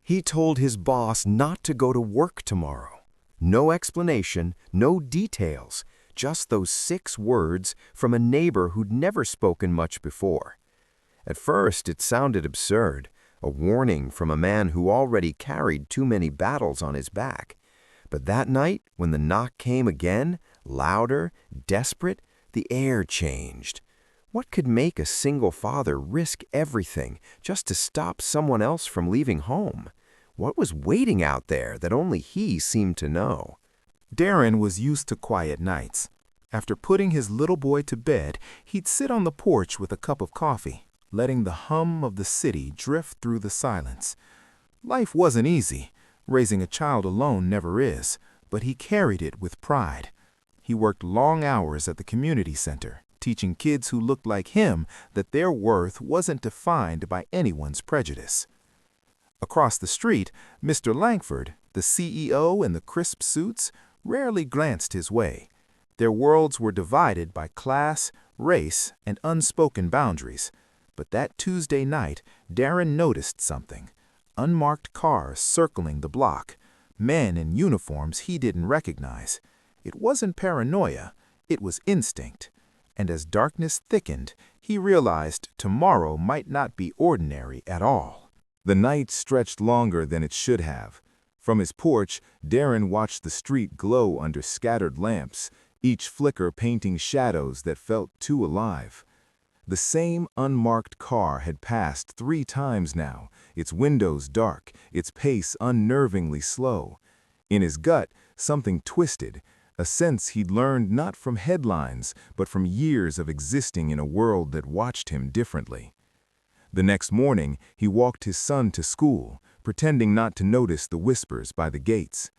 He told his boss not to go to work tomorrow. No explanation, no details, just those 6 words from a neighbor who'd never spoken much before. At first, it sounded absurd, a warning from a man who already carried too many battles on his back. But that night, when the knock came again, louder, desperate, the air changed. What could make a single father risk everything just to stop someone else from leaving home? What was waiting out there that only he seemed to know? Darren was used to quiet nights. After putting his little boy to bed, he'd sit on the porch with a cup of coffee, letting the hum of the city drift through the silence. Life wasn't easy. Raising a child alone never is, but he carried it with pride. He worked long hours at the community center, teaching kids who looked like him that their worth wasn't defined by anyone's prejudice. Across the street, Mr. Langford, the CEO in the crisp suits, rarely glanced his way. Their worlds were divided by class, race, and unspoken boundaries. But that Tuesday night, Darren noticed something. Unmarked cars circling the block, men in uniforms he didn't recognize. It wasn't paranoia, it was instinct. And as darkness thickened, he realized tomorrow might not be ordinary at all. The night stretched longer than it should have. From his porch, Darren watched the street glow under scattered lamps, each flicker painting shadows that felt too alive. The same unmarked car had passed 3 times now, its windows dark, its pace unnervingly slow. In his gut, something twisted, a sense he'd learned not from headlines, but from years of existing in a world that watched him differently. The next morning, he walked his son to school, pretending not to notice the whispers by the gates.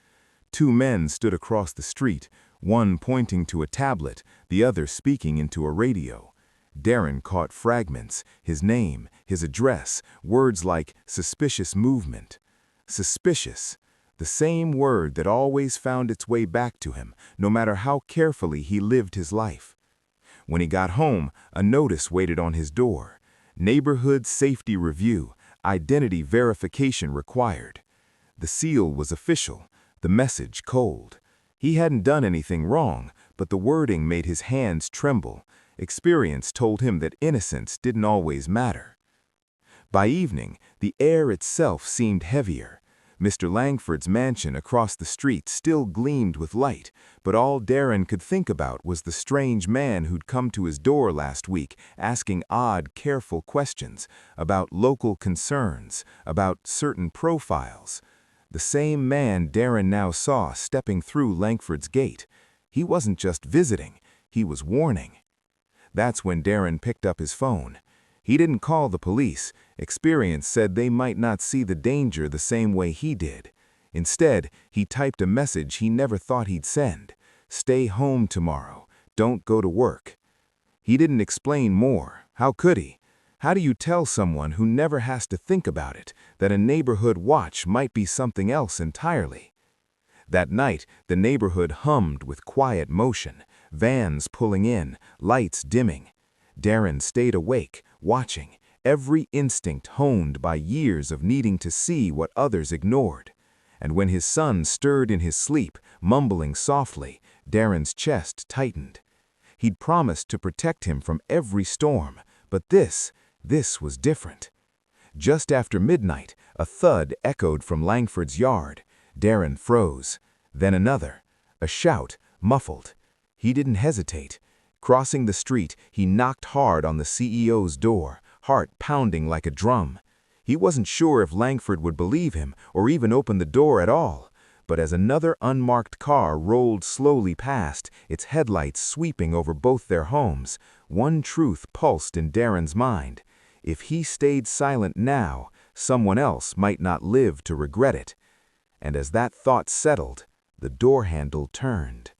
2 men stood across the street, one pointing to a tablet, the other speaking into a radio. Darren caught fragments, his name, his address, words like suspicious movement. Suspicious, the same word that always found its way back to him, no matter how carefully he lived his life. When he got home, a notice waited on his door. Neighborhood Safety Review, identity verification required. The seal was official, the message cold. He hadn't done anything wrong, but the wording made his hands tremble. Experience told him that innocence didn't always matter. By evening, the air itself seemed heavier. Mr. Langford's mansion across the street still gleamed with light, but all Darren could think about was the strange man who'd come to his door last week, asking odd, careful questions about local concerns, about certain profiles. The same man Darren now saw stepping through Langford's gate. He wasn't just visiting, he was warning. That's when Darren picked up his phone. He didn't call the police. Experience said they might not see the danger the same way he did. Instead, he typed a message he never thought he'd send. Stay home tomorrow. Don't go to work. He didn't explain more. How could he? How do you tell someone who never has to think about it that a neighborhood watch might be something else entirely? That night, the neighborhood hummed with quiet motion, vans pulling in, lights dimming. Darren stayed awake, watching, every instinct honed by years of needing to see what others ignored. And when his son stirred in his sleep, mumbling softly, Darren's chest tightened. He'd promised to protect him from every storm, but this was different. Just after midnight, a thud echoed from Langford's yard. Darren froze. Then another. A shout, muffled. He didn't hesitate. Crossing the street, he knocked hard on the CEO's door, heart pounding like a drum. He wasn't sure if Langford would believe him or even open the door at all. But as another unmarked car rolled slowly past, its headlights sweeping over both their homes, one truth pulsed in Darren's mind. If he stayed silent now, someone else might not live to regret it. And as that thought settled, the door handle turned.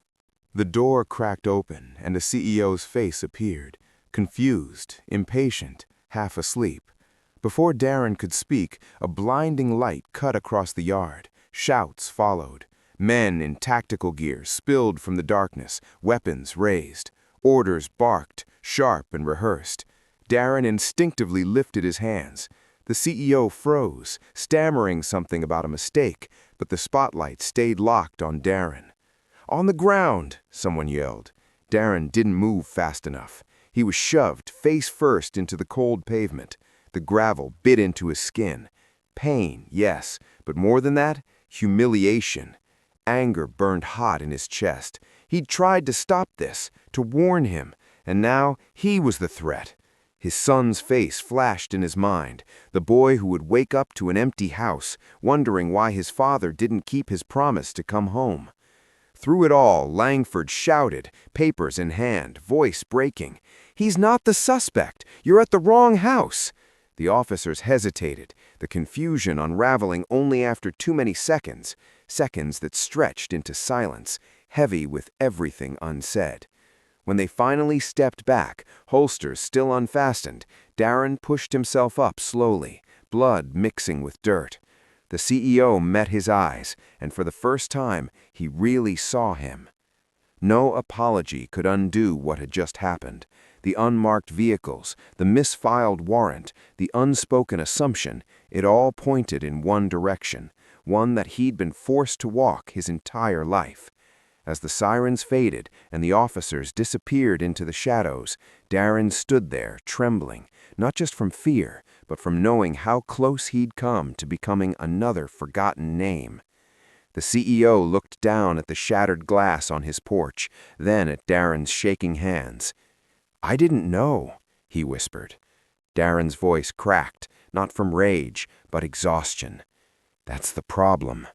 The door cracked open, and the CEO's face appeared, confused, impatient, half asleep. Before Darren could speak, a blinding light cut across the yard. Shouts followed. Men in tactical gear spilled from the darkness, weapons raised. Orders barked, sharp and rehearsed. Darren instinctively lifted his hands. The CEO froze, stammering something about a mistake, but the spotlight stayed locked on Darren. "On the ground!" someone yelled. Darren didn't move fast enough. He was shoved face first into the cold pavement. The gravel bit into his skin. Pain, yes, but more than that, humiliation. Anger burned hot in his chest. He'd tried to stop this, to warn him, and now he was the threat. His son's face flashed in his mind, the boy who would wake up to an empty house, wondering why his father didn't keep his promise to come home. Through it all, Langford shouted, papers in hand, voice breaking. "He's not the suspect! You're at the wrong house!" The officers hesitated, the confusion unraveling only after too many seconds, seconds that stretched into silence, heavy with everything unsaid. When they finally stepped back, holsters still unfastened, Darren pushed himself up slowly, blood mixing with dirt. The CEO met his eyes, and for the first time, he really saw him. No apology could undo what had just happened. The unmarked vehicles, the misfiled warrant, the unspoken assumption, it all pointed in one direction, one that he'd been forced to walk his entire life. As the sirens faded and the officers disappeared into the shadows, Darren stood there, trembling, not just from fear, but from knowing how close he'd come to becoming another forgotten name. The CEO looked down at the shattered glass on his porch, then at Darren's shaking hands. "I didn't know," he whispered. Darren's voice cracked, not from rage, but exhaustion. "That's the problem."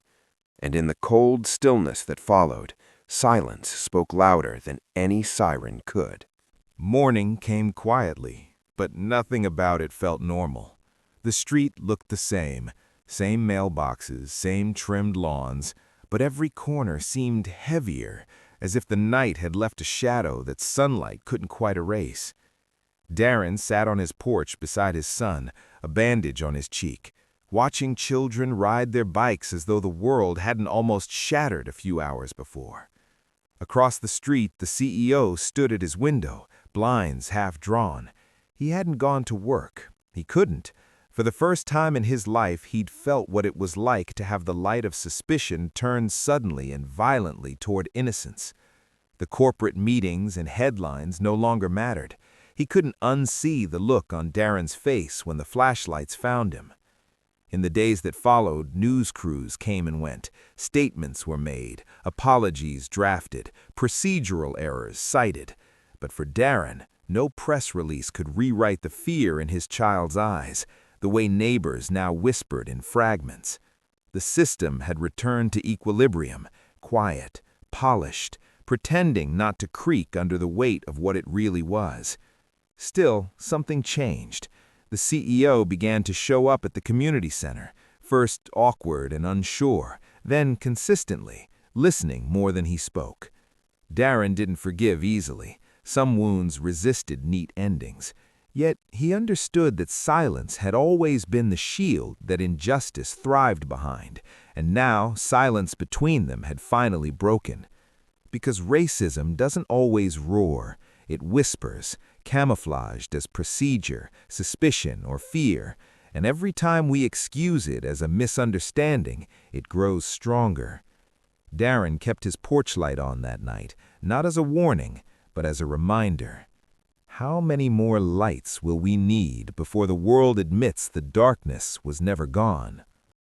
And in the cold stillness that followed, silence spoke louder than any siren could. Morning came quietly, but nothing about it felt normal. The street looked the same mailboxes, same trimmed lawns, but every corner seemed heavier, as if the night had left a shadow that sunlight couldn't quite erase. Darren sat on his porch beside his son, a bandage on his cheek, watching children ride their bikes as though the world hadn't almost shattered a few hours before. Across the street, the CEO stood at his window, blinds half drawn. He hadn't gone to work. He couldn't. For the first time in his life, he'd felt what it was like to have the light of suspicion turn suddenly and violently toward innocence. The corporate meetings and headlines no longer mattered. He couldn't unsee the look on Darren's face when the flashlights found him. In the days that followed, news crews came and went. Statements were made, apologies drafted, procedural errors cited. But for Darren, no press release could rewrite the fear in his child's eyes, the way neighbors now whispered in fragments. The system had returned to equilibrium, quiet, polished, pretending not to creak under the weight of what it really was. Still, something changed. The CEO began to show up at the community center, first awkward and unsure, then consistently, listening more than he spoke. Darren didn't forgive easily. Some wounds resisted neat endings. Yet he understood that silence had always been the shield that injustice thrived behind, and now silence between them had finally broken. Because racism doesn't always roar, it whispers, camouflaged as procedure, suspicion, or fear, and every time we excuse it as a misunderstanding, it grows stronger. Darren kept his porch light on that night, not as a warning, but as a reminder. How many more lights will we need before the world admits the darkness was never gone?